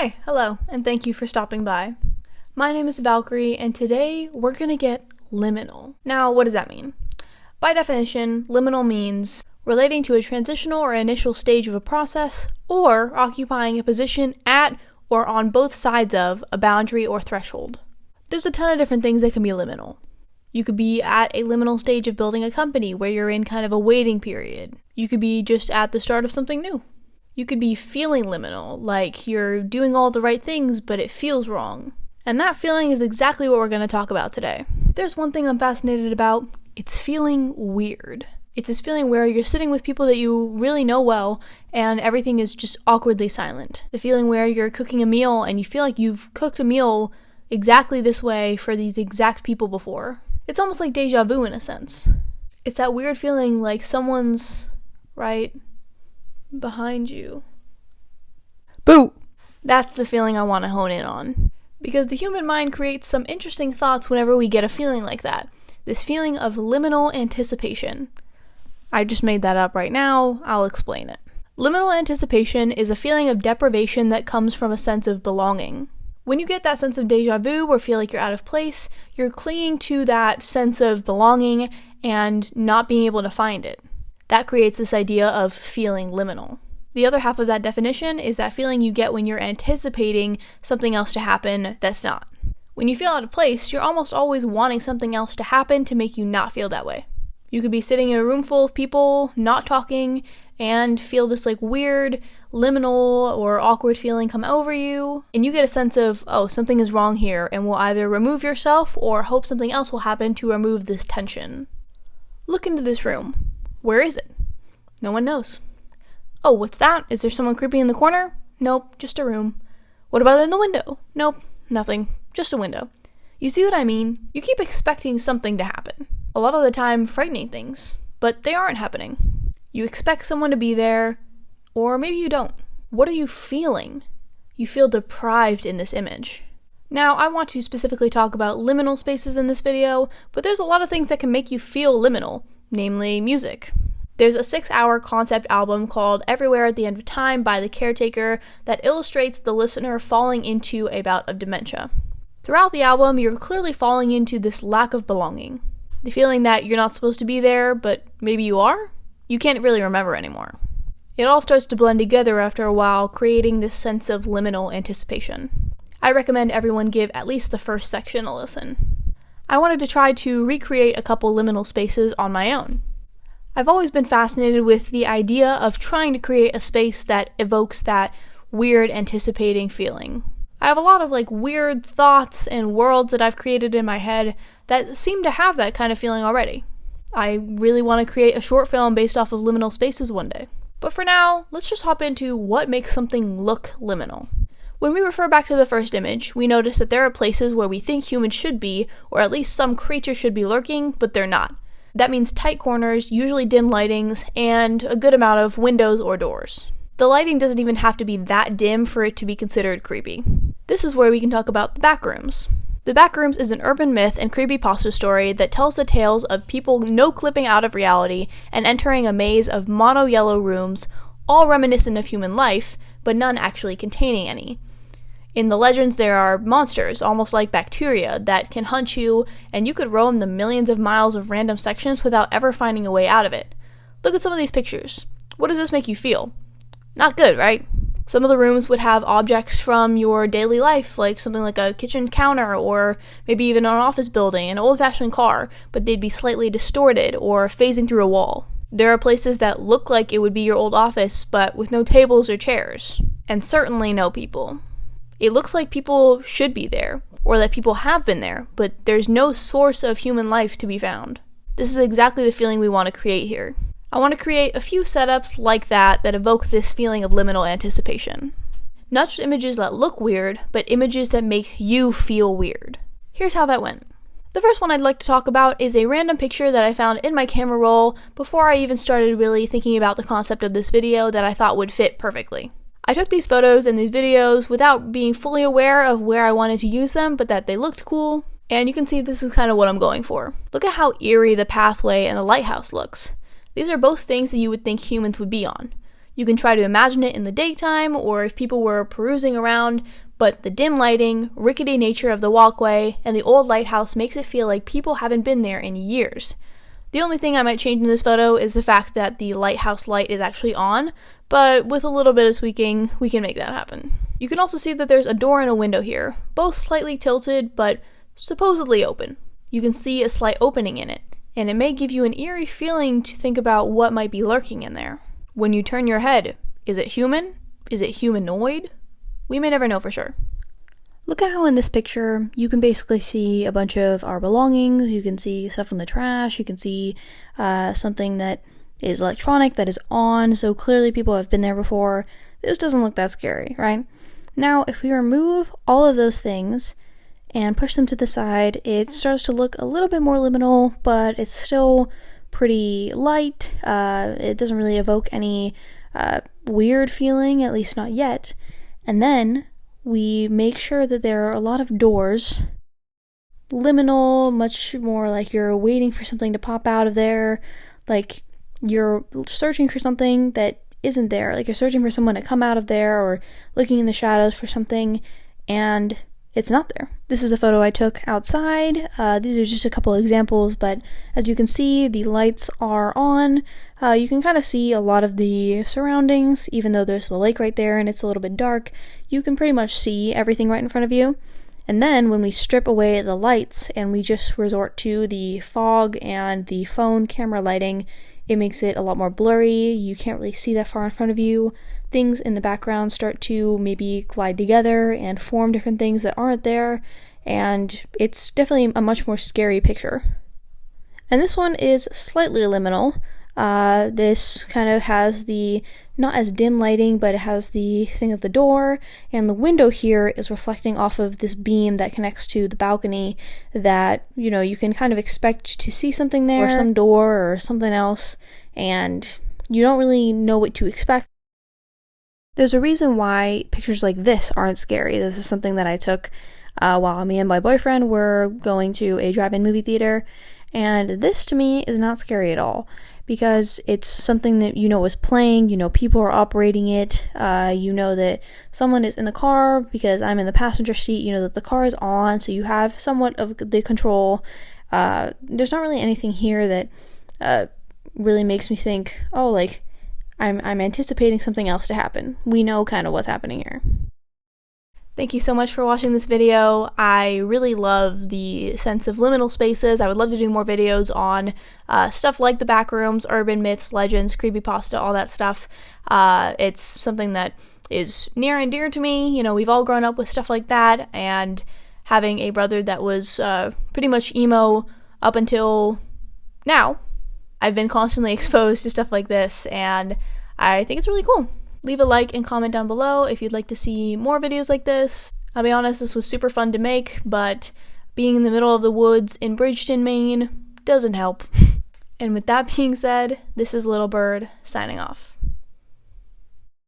Hi, hello, and thank you for stopping by. My name is Valkyrie, and today we're gonna get liminal. Now, what does that mean? By definition, liminal means relating to a transitional or initial stage of a process, or occupying a position at or on both sides of a boundary or threshold. There's a ton of different things that can be liminal. You could be at a liminal stage of building a company where you're in kind of a waiting period. You could be just at the start of something new. You could be feeling liminal, like you're doing all the right things, but it feels wrong. And that feeling is exactly what we're going to talk about today. There's one thing I'm fascinated about. It's feeling weird. It's this feeling where you're sitting with people that you really know well, and everything is just awkwardly silent. The feeling where you're cooking a meal, and you feel like you've cooked a meal exactly this way for these exact people before. It's almost like deja vu in a sense. It's that weird feeling like someone's right behind you. Boo! That's the feeling I want to hone in on. Because the human mind creates some interesting thoughts whenever we get a feeling like that. This feeling of liminal anticipation. I just made that up right now. I'll explain it. Liminal anticipation is a feeling of deprivation that comes from a sense of belonging. When you get that sense of deja vu or feel like you're out of place, you're clinging to that sense of belonging and not being able to find it. That creates this idea of feeling liminal. The other half of that definition is that feeling you get when you're anticipating something else to happen that's not. When you feel out of place, you're almost always wanting something else to happen to make you not feel that way. You could be sitting in a room full of people, not talking, and feel this like weird, liminal or awkward feeling come over you, and you get a sense of, oh, something is wrong here, and will either remove yourself or hope something else will happen to remove this tension. Look into this room. Where is it? No one knows. Oh, what's that? Is there someone creepy in the corner? Nope, just a room. What about in the window? Nope, nothing, just a window. You see what I mean? You keep expecting something to happen. A lot of the time, frightening things, but they aren't happening. You expect someone to be there, or maybe you don't. What are you feeling? You feel deprived in this image. Now, I want to specifically talk about liminal spaces in this video, but there's a lot of things that can make you feel liminal, namely music. There's a 6-hour concept album called Everywhere at the End of Time by The Caretaker that illustrates the listener falling into a bout of dementia. Throughout the album, you're clearly falling into this lack of belonging. The feeling that you're not supposed to be there, but maybe you are? You can't really remember anymore. It all starts to blend together after a while, creating this sense of liminal anticipation. I recommend everyone give at least the first section a listen. I wanted to try to recreate a couple liminal spaces on my own. I've always been fascinated with the idea of trying to create a space that evokes that weird anticipating feeling. I have a lot of weird thoughts and worlds that I've created in my head that seem to have that kind of feeling already. I really want to create a short film based off of liminal spaces one day. But for now, let's just hop into what makes something look liminal. When we refer back to the first image, we notice that there are places where we think humans should be, or at least some creature should be lurking, but they're not. That means tight corners, usually dim lightings, and a good amount of windows or doors. The lighting doesn't even have to be that dim for it to be considered creepy. This is where we can talk about the backrooms. The Backrooms is an urban myth and creepypasta story that tells the tales of people no-clipping out of reality and entering a maze of mono-yellow rooms, all reminiscent of human life, but none actually containing any. In the legends, there are monsters, almost like bacteria, that can hunt you, and you could roam the millions of miles of random sections without ever finding a way out of it. Look at some of these pictures. What does this make you feel? Not good, right? Some of the rooms would have objects from your daily life, like something like a kitchen counter, or maybe even an office building, an old-fashioned car, but they'd be slightly distorted or phasing through a wall. There are places that look like it would be your old office, but with no tables or chairs, and certainly no people. It looks like people should be there, or that people have been there, but there's no source of human life to be found. This is exactly the feeling we want to create here. I want to create a few setups like that evoke this feeling of liminal anticipation. Not just images that look weird, but images that make you feel weird. Here's how that went. The first one I'd like to talk about is a random picture that I found in my camera roll before I even started really thinking about the concept of this video that I thought would fit perfectly. I took these photos and these videos without being fully aware of where I wanted to use them, but that they looked cool, and you can see this is kind of what I'm going for. Look at how eerie the pathway and the lighthouse looks. These are both things that you would think humans would be on. You can try to imagine it in the daytime or if people were perusing around, but the dim lighting, rickety nature of the walkway, and the old lighthouse makes it feel like people haven't been there in years. The only thing I might change in this photo is the fact that the lighthouse light is actually on, but with a little bit of tweaking, we can make that happen. You can also see that there's a door and a window here, both slightly tilted, but supposedly open. You can see a slight opening in it, and it may give you an eerie feeling to think about what might be lurking in there. When you turn your head, is it human? Is it humanoid? We may never know for sure. Look at how in this picture, you can basically see a bunch of our belongings, you can see stuff in the trash, you can see something that is electronic that is on, so clearly people have been there before. This doesn't look that scary, right? Now, if we remove all of those things and push them to the side, it starts to look a little bit more liminal, but it's still pretty light. It doesn't really evoke any weird feeling, at least not yet. And then we make sure that there are a lot of doors. Liminal, much more like you're waiting for something to pop out of there, like you're searching for something that isn't there, like you're searching for someone to come out of there or looking in the shadows for something, and it's not there. This is a photo I took outside. These are just a couple examples, but as you can see, the lights are on. You can kind of see a lot of the surroundings, even though there's the lake right there and it's a little bit dark. You can pretty much see everything right in front of you. And then when we strip away the lights and we just resort to the fog and the phone camera lighting, it makes it a lot more blurry. You can't really see that far in front of you. Things in the background start to maybe glide together and form different things that aren't there, and it's definitely a much more scary picture. And this one is slightly liminal. This kind of has the, not as dim lighting, but it has the thing of the door, and the window here is reflecting off of this beam that connects to the balcony that, you can kind of expect to see something there, or some door or something else, and you don't really know what to expect. There's a reason why pictures like this aren't scary. This is something that I took while me and my boyfriend were going to a drive-in movie theater, and this to me is not scary at all because it's something that is playing, people are operating it, that someone is in the car because I'm in the passenger seat, that the car is on, so you have somewhat of the control. There's not really anything here that really makes me think, I'm anticipating something else to happen. We know kind of what's happening here. Thank you so much for watching this video. I really love the sense of liminal spaces. I would love to do more videos on stuff like the backrooms, urban myths, legends, creepypasta, all that stuff. It's something that is near and dear to me. We've all grown up with stuff like that, and having a brother that was pretty much emo up until now, I've been constantly exposed to stuff like this, and I think it's really cool. Leave a like and comment down below if you'd like to see more videos like this. I'll be honest, this was super fun to make, but being in the middle of the woods in Bridgeton, Maine doesn't help. And with that being said, this is Little Bird signing off.